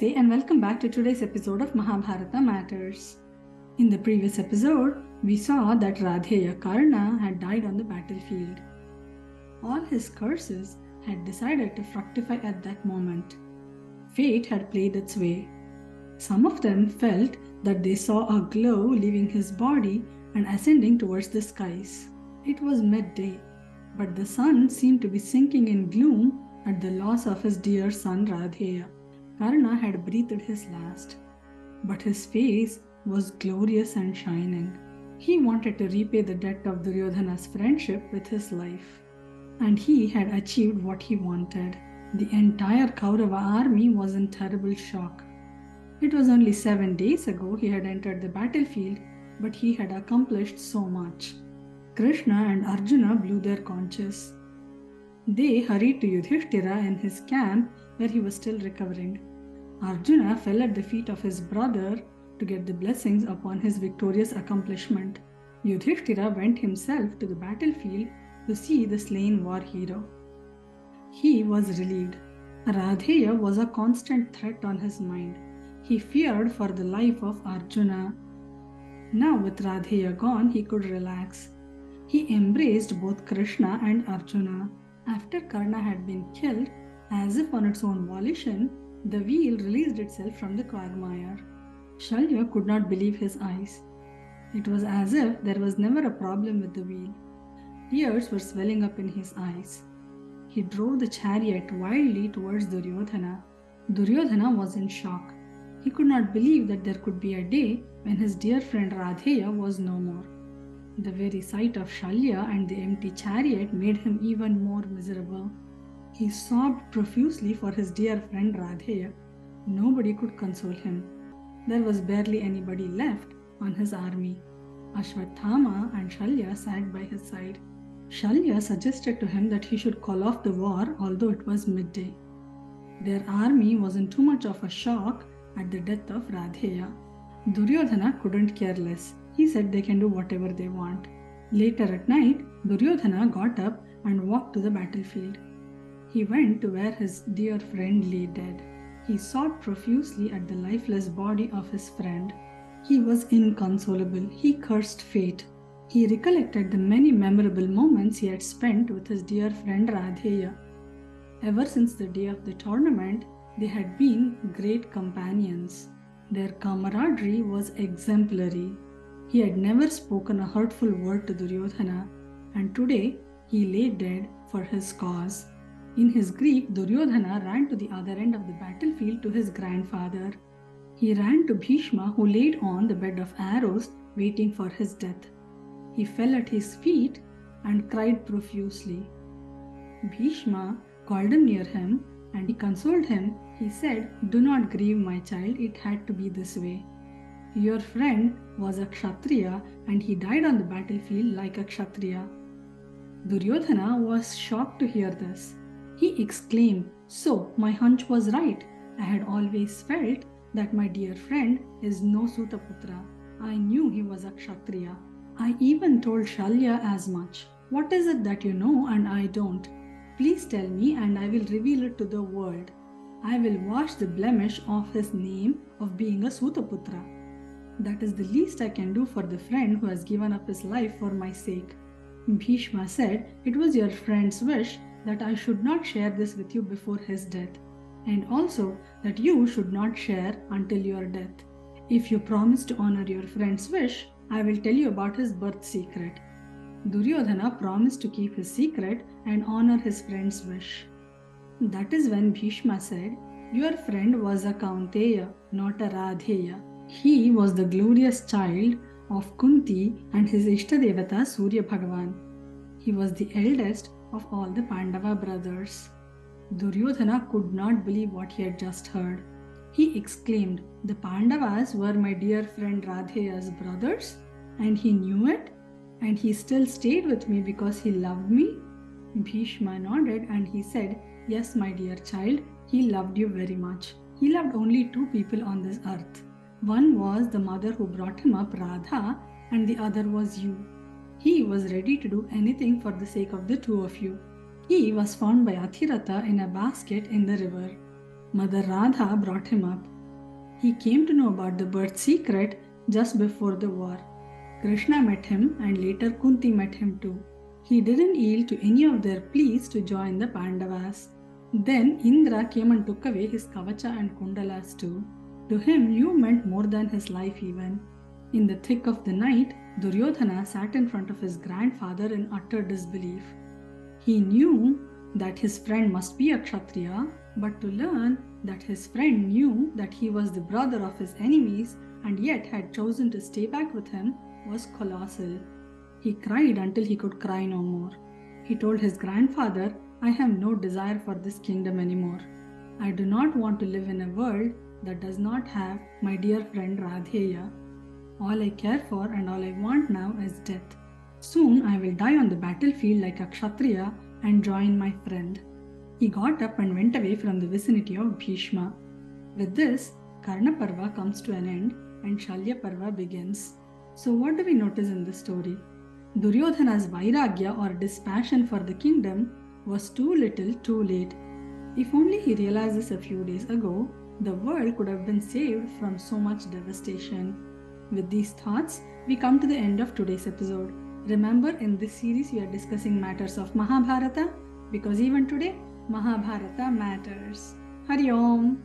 Namaste and welcome back to today's episode of Mahabharata Matters. In the previous episode, we saw that Radheya Karna had died on the battlefield. All his curses had decided to fructify at that moment. Fate had played its way. Some of them felt that they saw a glow leaving his body and ascending towards the skies. It was midday, but the sun seemed to be sinking in gloom at the loss of his dear son Radheya. Karna had breathed his last, but his face was glorious and shining. He wanted to repay the debt of Duryōdhana's friendship with his life, and he had achieved what he wanted. The entire Kaurava army was in terrible shock. It was only 7 days ago he had entered the battlefield, but he had accomplished so much. Krishna and Arjuna blew their conches. They hurried to Yudhishthira in his camp where he was still recovering. Arjuna fell at the feet of his brother to get the blessings upon his victorious accomplishment. Yudhishthira went himself to the battlefield to see the slain war hero. He was relieved. Radheya was a constant threat on his mind. He feared for the life of Arjuna. Now with Radheya gone, he could relax. He embraced both Krishna and Arjuna. After Karna had been killed, as if on its own volition, the wheel released itself from the quagmire. Shalya could not believe his eyes. It was as if there was never a problem with the wheel. Tears were swelling up in his eyes. He drove the chariot wildly towards Duryōdhana. Duryōdhana was in shock. He could not believe that there could be a day when his dear friend Radheya was no more. The very sight of Shalya and the empty chariot made him even more miserable. He sobbed profusely for his dear friend Radheya. Nobody could console him. There was barely anybody left on his army. Ashwatthama and Shalya sat by his side. Shalya suggested to him that he should call off the war, although it was midday. Their army was in too much of a shock at the death of Radheya. Duryōdhana couldn't care less. He said they can do whatever they want. Later at night, Duryōdhana got up and walked to the battlefield. He went to where his dear friend lay dead. He sobbed profusely at the lifeless body of his friend. He was inconsolable. He cursed fate. He recollected the many memorable moments he had spent with his dear friend Radheya. Ever since the day of the tournament, they had been great companions. Their camaraderie was exemplary. He had never spoken a hurtful word to Duryōdhana, and today he lay dead for his cause. In his grief, Duryōdhana ran to the other end of the battlefield to his grandfather. He ran to Bhishma, who laid on the bed of arrows, waiting for his death. He fell at his feet and cried profusely. Bhishma called him near him, and he consoled him. He said, "Do not grieve, my child, it had to be this way. Your friend was a Kshatriya and he died on the battlefield like a Kshatriya." Duryōdhana was shocked to hear this. He exclaimed, "So, my hunch was right. I had always felt that my dear friend is no Sutaputra. I knew he was a Kshatriya. I even told Shalya as much. What is it that you know and I don't? Please tell me and I will reveal it to the world. I will wash the blemish off his name of being a Sutaputra. That is the least I can do for the friend who has given up his life for my sake." Bhishma said, "It was your friend's wish that I should not share this with you before his death, and also that you should not share until your death. If you promise to honor your friend's wish, I will tell you about his birth secret." Duryōdhana promised to keep his secret and honor his friend's wish. That is when Bhishma said, "Your friend was a Kaunteya, not a Radheya. He was the glorious child of Kunti and his Ishtadevata Surya Bhagavan. He was the eldest of all the Pandava brothers." Duryōdhana could not believe what he had just heard. He exclaimed, "The Pandavas were my dear friend Radheya's brothers, and he knew it, and he still stayed with me because he loved me?" Bhishma nodded and he said, "Yes, my dear child, he loved you very much. He loved only two people on this earth. One was the mother who brought him up, Radha, and the other was you. He was ready to do anything for the sake of the two of you. He was found by Athirata in a basket in the river. Mother Radha brought him up. He came to know about the bird's secret just before the war. Krishna met him and later Kunti met him too. He didn't yield to any of their pleas to join the Pandavas. Then Indra came and took away his kavacha and kundalas too. To him, you meant more than his life even. In the thick of the night, Duryōdhana sat in front of his grandfather in utter disbelief. He knew that his friend must be a Kshatriya, but to learn that his friend knew that he was the brother of his enemies and yet had chosen to stay back with him was colossal. He cried until he could cry no more. He told his grandfather, "I have no desire for this kingdom anymore. I do not want to live in a world that does not have my dear friend Radheya. All I care for and all I want now is death. Soon I will die on the battlefield like a Kshatriya and join my friend." He got up and went away from the vicinity of Bhishma. With this, Karna Parva comes to an end and Shalya Parva begins. So what do we notice in this story? Duryodhana's vairagya or dispassion for the kingdom was too little too late. If only he realized this a few days ago, the world could have been saved from so much devastation. With these thoughts, we come to the end of today's episode. Remember, in this series we are discussing matters of Mahabharata because even today, Mahabharata matters. Hari Om!